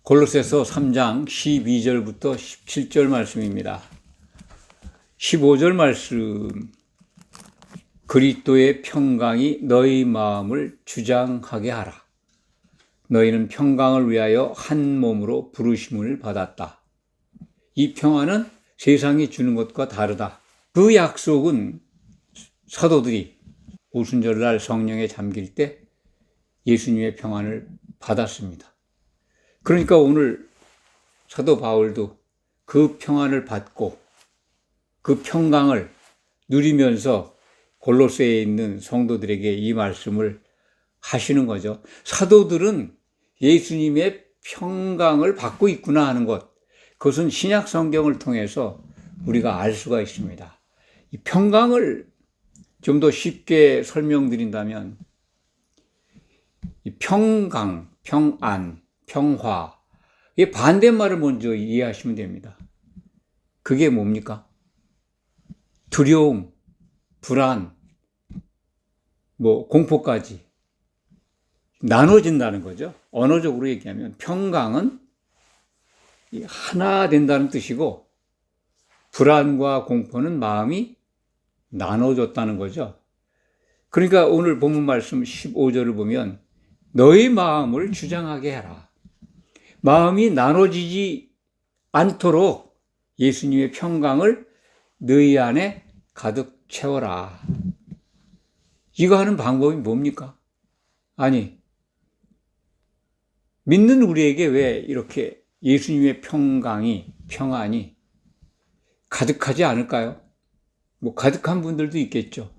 골로새서 3장 12절부터 17절 말씀입니다. 15절 말씀, 그리스도의 평강이 너희 마음을 주장하게 하라. 너희는 평강을 위하여 한 몸으로 부르심을 받았다. 이 평화는 세상이 주는 것과 다르다. 그 약속은 사도들이 오순절날 성령에 잠길 때 예수님의 평안을 받았습니다. 그러니까 오늘 사도 바울도 그 평안을 받고 그 평강을 누리면서 골로새에 있는 성도들에게 이 말씀을 하시는 거죠. 사도들은 예수님의 평강을 받고 있구나 하는 것, 그것은 신약 성경을 통해서 우리가 알 수가 있습니다. 이 평강을 좀 더 쉽게 설명드린다면 이 평강, 평안, 평화, 이 반대말을 먼저 이해하시면 됩니다. 그게 뭡니까? 두려움, 불안, 공포까지 나눠진다는 거죠. 언어적으로 얘기하면 평강은 하나 된다는 뜻이고, 불안과 공포는 마음이 나눠졌다는 거죠. 그러니까 오늘 본문 말씀 15절을 보면 너희 마음을 주장하게 해라. 마음이 나눠지지 않도록 예수님의 평강을 너희 안에 가득 채워라. 이거 하는 방법이 뭡니까? 아니, 믿는 우리에게 왜 이렇게 예수님의 평안이 가득하지 않을까요? 가득한 분들도 있겠죠.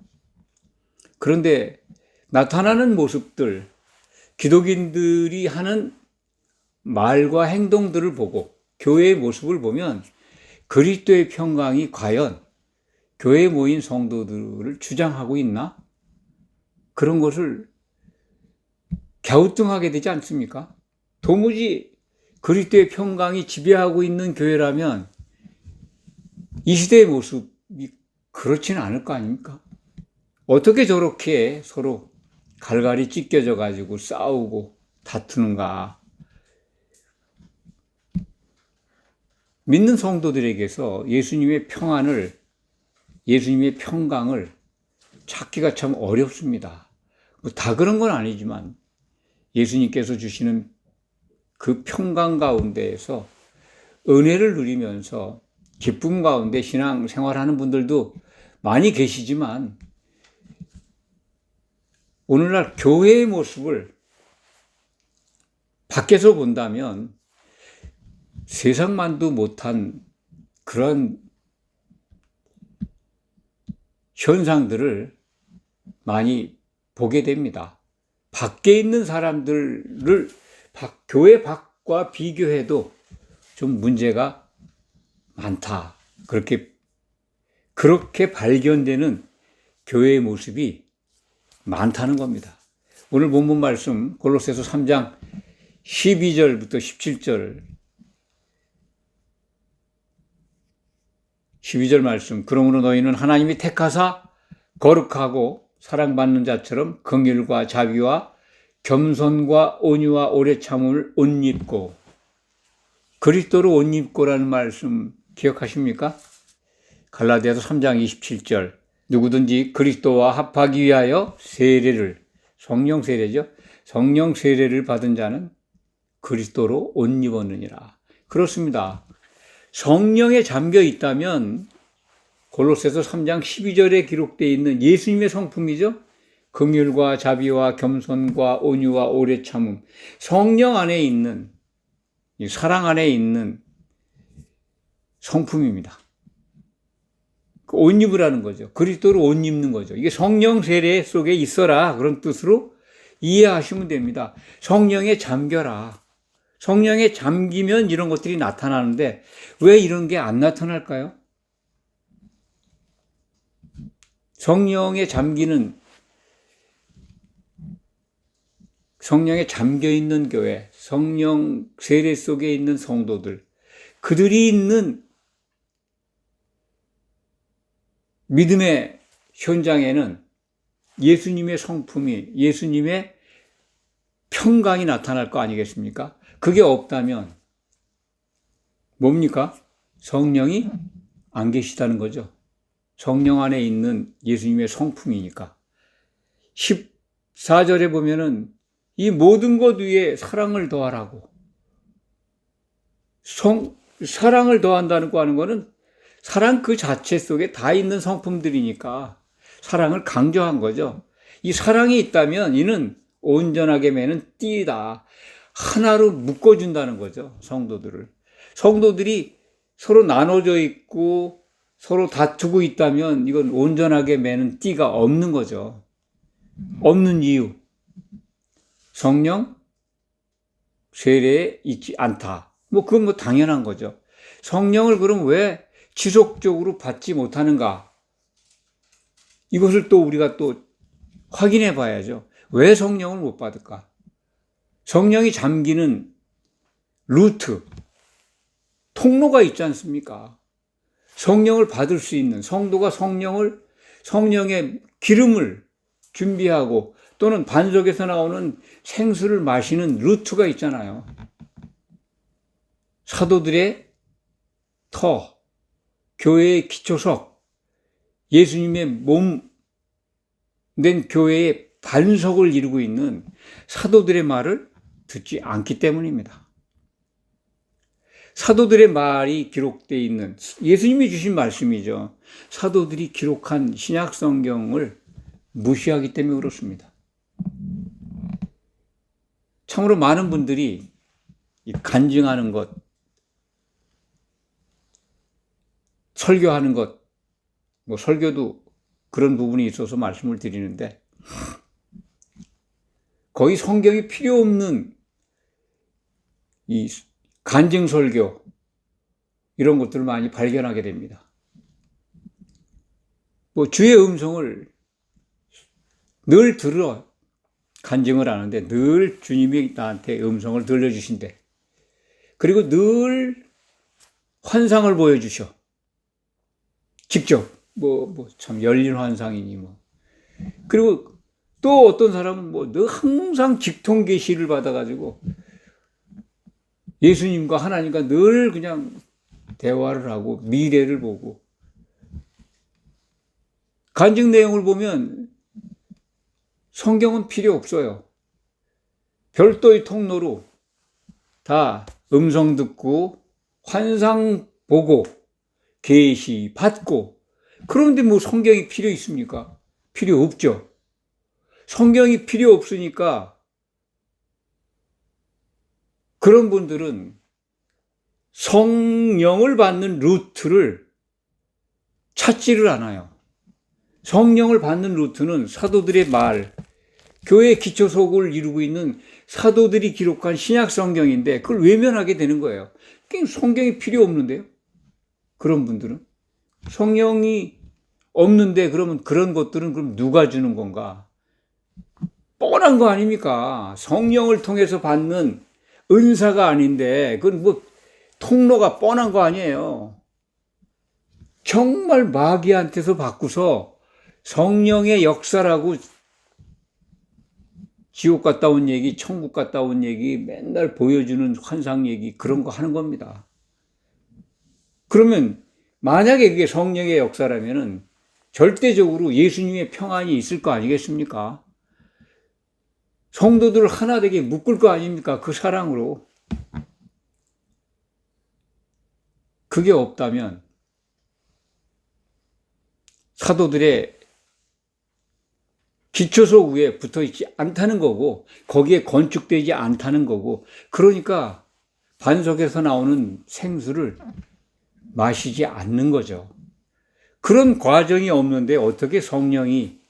그런데 나타나는 모습들, 기독인들이 하는 말과 행동들을 보고 교회의 모습을 보면 그리스도의 평강이 과연 교회에 모인 성도들을 주장하고 있나? 그런 것을 갸우뚱하게 되지 않습니까? 도무지 그리스도의 평강이 지배하고 있는 교회라면 이 시대의 모습이 그렇지는 않을 거 아닙니까? 어떻게 저렇게 서로 갈갈이 찢겨져 가지고 싸우고 다투는가? 믿는 성도들에게서 예수님의 평강을 찾기가 참 어렵습니다. 다 그런 건 아니지만 예수님께서 주시는 그 평강 가운데에서 은혜를 누리면서 기쁨 가운데 신앙 생활하는 분들도 많이 계시지만, 오늘날 교회의 모습을 밖에서 본다면 세상만도 못한 그런 현상들을 많이 보게 됩니다. 밖에 있는 사람들을 교회 밖과 비교해도 좀 문제가 많다. 그렇게 발견되는 교회의 모습이 많다는 겁니다. 오늘 본문 말씀 골로새서 3장 12절부터 17절, 12절 말씀, 그러므로 너희는 하나님이 택하사 거룩하고 사랑받는 자처럼 긍휼과 자비와 겸손과 온유와 오래 참음을 옷 입고, 그리스도로 옷 입고라는 말씀 기억하십니까? 갈라디아서 3장 27절, 누구든지 그리스도와 합하기 위하여 성령 세례죠. 성령 세례를 받은 자는 그리스도로 옷 입었느니라. 그렇습니다. 성령에 잠겨 있다면 골로새서 3장 12절에 기록되어 있는 예수님의 성품이죠. 긍휼과 자비와 겸손과 온유와 오래 참음, 성령 안에 있는, 사랑 안에 있는 성품입니다. 옷 입으라는 거죠. 그리스도로 옷 입는 거죠. 이게 성령 세례 속에 있어라, 그런 뜻으로 이해하시면 됩니다. 성령에 잠겨라. 성령에 잠기면 이런 것들이 나타나는데 왜 이런 게 안 나타날까요? 성령에 잠겨 있는 교회, 성령 세례 속에 있는 성도들, 그들이 있는 믿음의 현장에는 예수님의 성품이, 예수님의 평강이 나타날 거 아니겠습니까? 그게 없다면 뭡니까? 성령이 안 계시다는 거죠. 성령 안에 있는 예수님의 성품이니까. 14절에 보면은 이 모든 것 위에 사랑을 더하라고. 사랑을 더한다는 거 하는 거는 사랑 그 자체 속에 다 있는 성품들이니까 사랑을 강조한 거죠. 이 사랑이 있다면 이는 온전하게 매는 띠다. 하나로 묶어준다는 거죠. 성도들을. 성도들이 서로 나눠져 있고 서로 다투고 있다면 이건 온전하게 매는 띠가 없는 거죠. 없는 이유. 성령 세례에 있지 않다. 그건 뭐 당연한 거죠. 성령을 그럼 왜 지속적으로 받지 못하는가? 이것을 또 우리가 또 확인해 봐야죠. 왜 성령을 못 받을까? 성령이 잠기는 루트, 통로가 있지 않습니까? 성령을 받을 수 있는 성도가 성령의 기름을 준비하고 또는 반석에서 나오는 생수를 마시는 루트가 있잖아요. 사도들의 터, 교회의 기초석, 예수님의 몸 된 교회의 반석을 이루고 있는 사도들의 말을 듣지 않기 때문입니다. 사도들의 말이 기록되어 있는 예수님이 주신 말씀이죠. 사도들이 기록한 신약 성경을 무시하기 때문에 그렇습니다. 참으로 많은 분들이 간증하는 것, 설교하는 것, 설교도 그런 부분이 있어서 말씀을 드리는데 거의 성경이 필요 없는 이 간증 설교 이런 것들을 많이 발견하게 됩니다. 주의 음성을 늘 들어 간증을 하는데 늘 주님이 나한테 음성을 들려주신대. 그리고 늘 환상을 보여주셔. 직접 참 열린 환상이니 그리고 또 어떤 사람은 늘 항상 직통 계시를 받아가지고 예수님과 하나님과 늘 그냥 대화를 하고 미래를 보고 간증 내용을 보면 성경은 필요 없어요. 별도의 통로로 다 음성 듣고 환상 보고 계시 받고 그런데 성경이 필요 있습니까? 필요 없죠. 성경이 필요 없으니까 그런 분들은 성령을 받는 루트를 찾지를 않아요. 성령을 받는 루트는 사도들의 말, 교회의 기초석을 이루고 있는 사도들이 기록한 신약 성경인데 그걸 외면하게 되는 거예요. 성경이 필요 없는데요. 그런 분들은 성령이 없는데 그러면 그런 것들은 그럼 누가 주는 건가? 뻔한 거 아닙니까? 성령을 통해서 받는 은사가 아닌데 그건 통로가 뻔한 거 아니에요. 정말 마귀한테서 받고서 성령의 역사라고 지옥 갔다 온 얘기, 천국 갔다 온 얘기, 맨날 보여주는 환상 얘기 그런 거 하는 겁니다. 그러면 만약에 그게 성령의 역사라면은 절대적으로 예수님의 평안이 있을 거 아니겠습니까? 성도들을 하나 되게 묶을 거 아닙니까? 그 사랑으로. 그게 없다면 사도들의 기초석 위에 붙어 있지 않다는 거고 거기에 건축되지 않다는 거고 그러니까 반석에서 나오는 생수를 마시지 않는 거죠. 그런 과정이 없는데 어떻게 성령이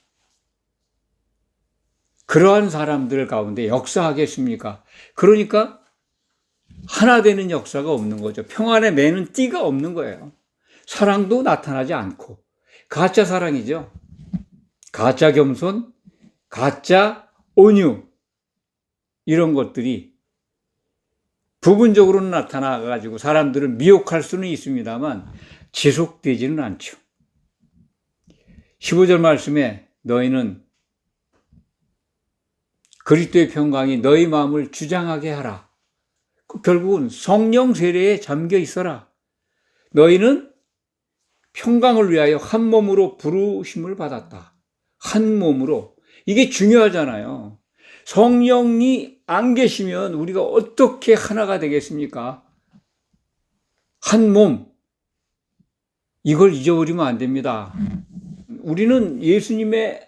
그러한 사람들 가운데 역사하겠습니까? 그러니까 하나 되는 역사가 없는 거죠. 평안에 매는 띠가 없는 거예요. 사랑도 나타나지 않고 가짜 사랑이죠. 가짜 겸손, 가짜 온유 이런 것들이 부분적으로는 나타나가지고 사람들을 미혹할 수는 있습니다만 지속되지는 않죠. 15절 말씀에 너희는 그리스도의 평강이 너희 마음을 주장하게 하라. 결국은 성령 세례에 잠겨 있어라. 너희는 평강을 위하여 한 몸으로 부르심을 받았다. 한 몸으로. 이게 중요하잖아요. 성령이 안 계시면 우리가 어떻게 하나가 되겠습니까? 한 몸. 이걸 잊어버리면 안 됩니다. 우리는 예수님의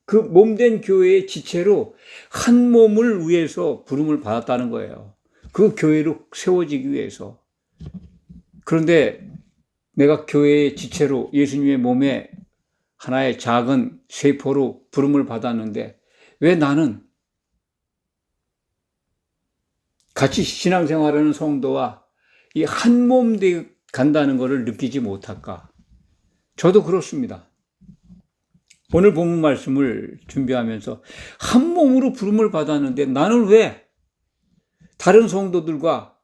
그 몸된 교회의 지체로 한 몸을 위해서 부름을 받았다는 거예요. 그 교회로 세워지기 위해서. 그런데 내가 교회의 지체로 예수님의 몸에 하나의 작은 세포로 부름을 받았는데 왜 나는 같이 신앙생활하는 성도와 이 한 몸 돼 간다는 것을 느끼지 못할까? 저도 그렇습니다. 오늘 본문 말씀을 준비하면서 한 몸으로 부름을 받았는데 나는 왜 다른 성도들과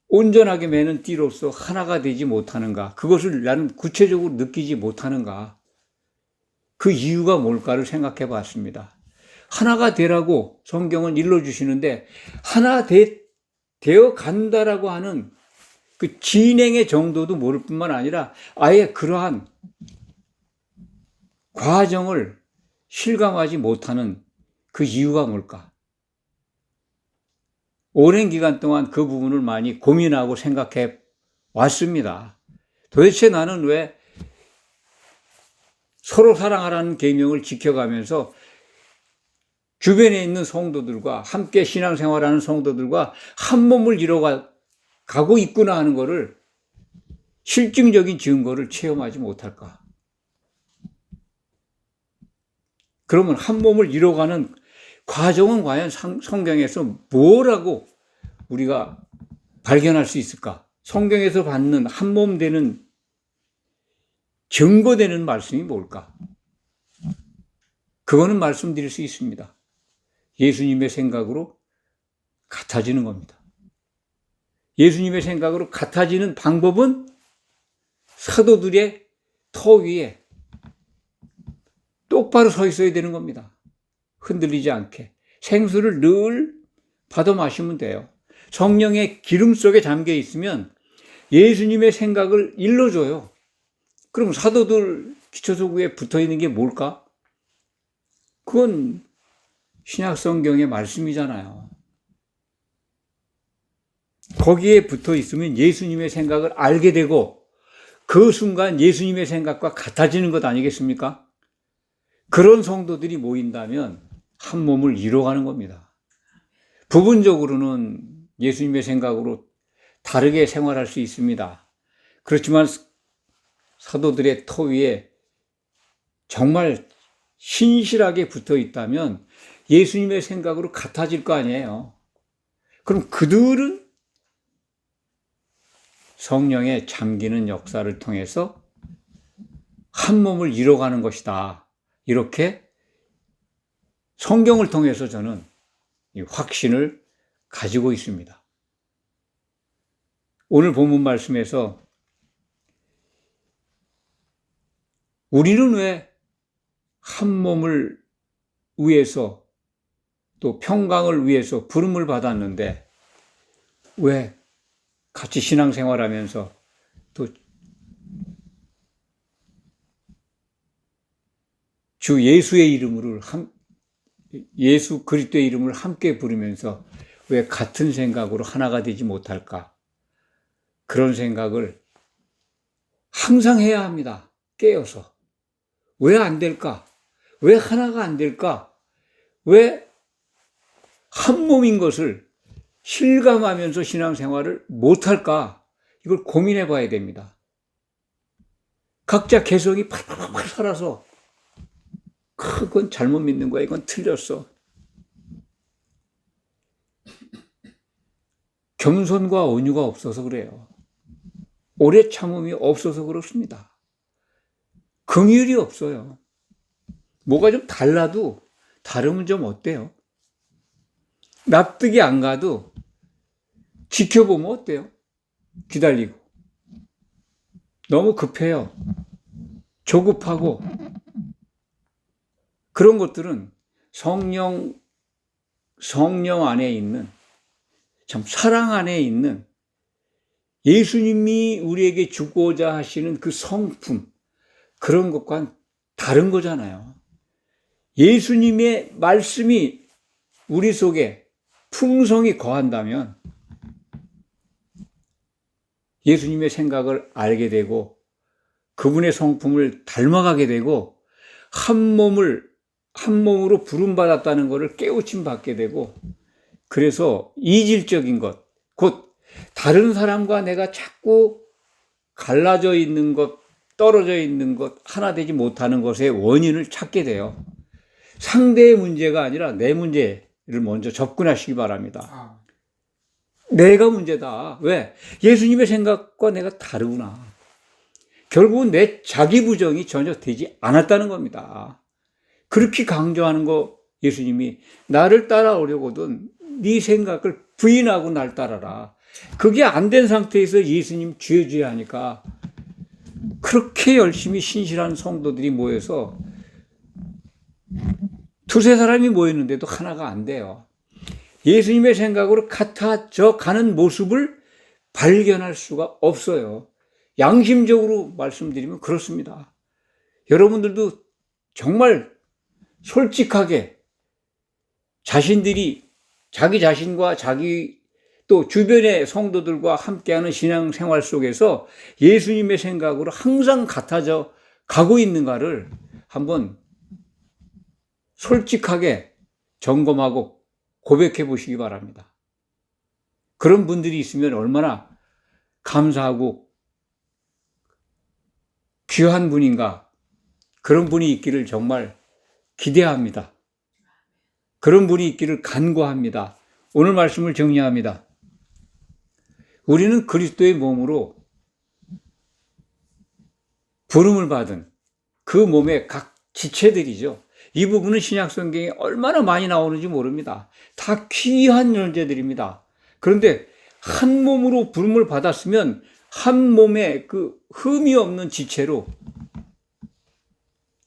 온전하게 매는 띠로서 하나가 되지 못하는가? 그것을 나는 구체적으로 느끼지 못하는가? 그 이유가 뭘까를 생각해 봤습니다. 하나가 되라고 성경은 일러주시는데 하나 되어 간다라고 하는 그 진행의 정도도 모를 뿐만 아니라 아예 그러한 과정을 실감하지 못하는 그 이유가 뭘까? 오랜 기간 동안 그 부분을 많이 고민하고 생각해 왔습니다. 도대체 나는 왜 서로 사랑하라는 계명을 지켜가면서 주변에 있는 성도들과 함께 신앙생활하는 성도들과 한 몸을 이뤄가고 있구나 하는 것을 실증적인 증거를 체험하지 못할까? 그러면 한 몸을 이뤄가는 과정은 과연 성경에서 뭐라고 우리가 발견할 수 있을까? 성경에서 받는 한 몸 되는 증거되는 말씀이 뭘까? 그거는 말씀드릴 수 있습니다. 예수님의 생각으로 같아지는 겁니다. 예수님의 생각으로 같아지는 방법은 사도들의 터 위에 똑바로 서 있어야 되는 겁니다. 흔들리지 않게. 생수를 늘 받아 마시면 돼요. 성령의 기름 속에 잠겨 있으면 예수님의 생각을 일러줘요. 그럼 사도들 기초석 위에 붙어 있는 게 뭘까? 그건 신약 성경의 말씀이잖아요. 거기에 붙어 있으면 예수님의 생각을 알게 되고 그 순간 예수님의 생각과 같아지는 것 아니겠습니까? 그런 성도들이 모인다면 한 몸을 이뤄가는 겁니다. 부분적으로는 예수님의 생각으로 다르게 생활할 수 있습니다. 그렇지만 사도들의 터 위에 정말 신실하게 붙어 있다면 예수님의 생각으로 같아질 거 아니에요. 그럼 그들은 성령에 잠기는 역사를 통해서 한 몸을 이뤄가는 것이다. 이렇게 성경을 통해서 저는 이 확신을 가지고 있습니다. 오늘 본문 말씀에서 우리는 왜 한 몸을 위해서 또 평강을 위해서 부름을 받았는데 왜 같이 신앙생활하면서 또 주 예수의 이름을 예수 그리스도의 이름을 함께 부르면서 왜 같은 생각으로 하나가 되지 못할까? 그런 생각을 항상 해야 합니다. 깨어서. 왜 안 될까? 왜 하나가 안 될까? 왜 한 몸인 것을 실감하면서 신앙생활을 못할까? 이걸 고민해 봐야 됩니다. 각자 개성이 팔팔팔 살아서 그건 잘못 믿는 거야. 이건 틀렸어. 겸손과 온유가 없어서 그래요. 오래 참음이 없어서 그렇습니다. 긍휼이 없어요. 뭐가 좀 달라도 다르면 좀 어때요? 납득이 안 가도 지켜보면 어때요? 기다리고. 너무 급해요. 조급하고. 그런 것들은 성령 성령 안에 있는, 참 사랑 안에 있는 예수님이 우리에게 주고자 하시는 그 성품, 그런 것과는 다른 거잖아요. 예수님의 말씀이 우리 속에 풍성히 거한다면 예수님의 생각을 알게 되고 그분의 성품을 닮아가게 되고 한 몸으로 부름받았다는 것을 깨우침 받게 되고, 그래서 이질적인 것, 곧 다른 사람과 내가 자꾸 갈라져 있는 것, 떨어져 있는 것, 하나 되지 못하는 것의 원인을 찾게 돼요. 상대의 문제가 아니라 내 문제를 먼저 접근하시기 바랍니다. 내가 문제다. 왜? 예수님의 생각과 내가 다르구나. 결국은 내 자기 부정이 전혀 되지 않았다는 겁니다. 그렇게 강조하는 거, 예수님이 나를 따라오려거든 네 생각을 부인하고 날 따라라. 그게 안 된 상태에서 예수님 주여 하니까 그렇게 열심히 신실한 성도들이 모여서 두세 사람이 모였는데도 하나가 안 돼요. 예수님의 생각으로 같아져 가는 모습을 발견할 수가 없어요. 양심적으로 말씀드리면 그렇습니다. 여러분들도 정말 솔직하게 자신들이 자기 자신과 자기 또 주변의 성도들과 함께하는 신앙생활 속에서 예수님의 생각으로 항상 같아져 가고 있는가를 한번 솔직하게 점검하고 고백해 보시기 바랍니다. 그런 분들이 있으면 얼마나 감사하고 귀한 분인가, 그런 분이 있기를 정말 기대합니다. 그런 분이 있기를 간구합니다. 오늘 말씀을 정리합니다. 우리는 그리스도의 몸으로 부름을 받은 그 몸의 각 지체들이죠. 이 부분은 신약성경에 얼마나 많이 나오는지 모릅니다. 다 귀한 존재들입니다. 그런데 한 몸으로 부름을 받았으면 한 몸의 그 흠이 없는 지체로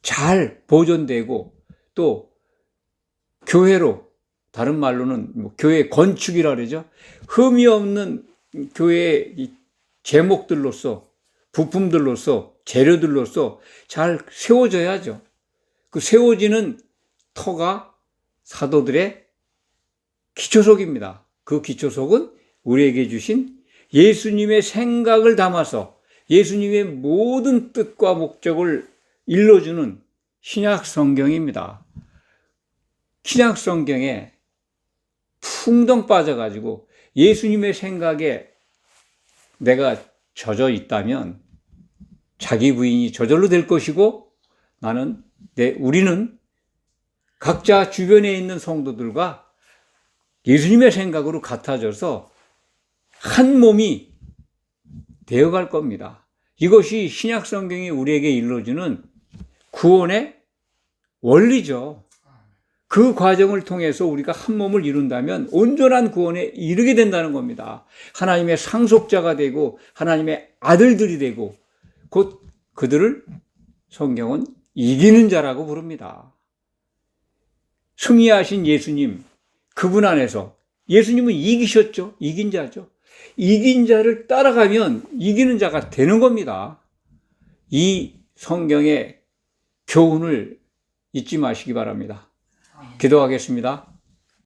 잘 보존되고, 또 교회로, 다른 말로는 교회 건축이라 그러죠. 흠이 없는 교회의 제목들로서, 부품들로서, 재료들로서 잘 세워져야죠. 그 세워지는 터가 사도들의 기초석입니다. 그 기초석은 우리에게 주신 예수님의 생각을 담아서 예수님의 모든 뜻과 목적을 일러주는 신약 성경입니다. 신약 성경에 풍덩 빠져가지고 예수님의 생각에 내가 젖어 있다면 자기 부인이 저절로 될 것이고, 우리는 각자 주변에 있는 성도들과 예수님의 생각으로 같아져서 한 몸이 되어갈 겁니다. 이것이 신약 성경이 우리에게 일러주는 구원의 원리죠. 그 과정을 통해서 우리가 한 몸을 이룬다면 온전한 구원에 이르게 된다는 겁니다. 하나님의 상속자가 되고 하나님의 아들들이 되고, 곧 그들을 성경은 이기는 자라고 부릅니다. 승리하신 예수님, 그분 안에서 예수님은 이기셨죠. 이긴 자죠. 이긴 자를 따라가면 이기는 자가 되는 겁니다. 이 성경의 교훈을 잊지 마시기 바랍니다. 기도하겠습니다.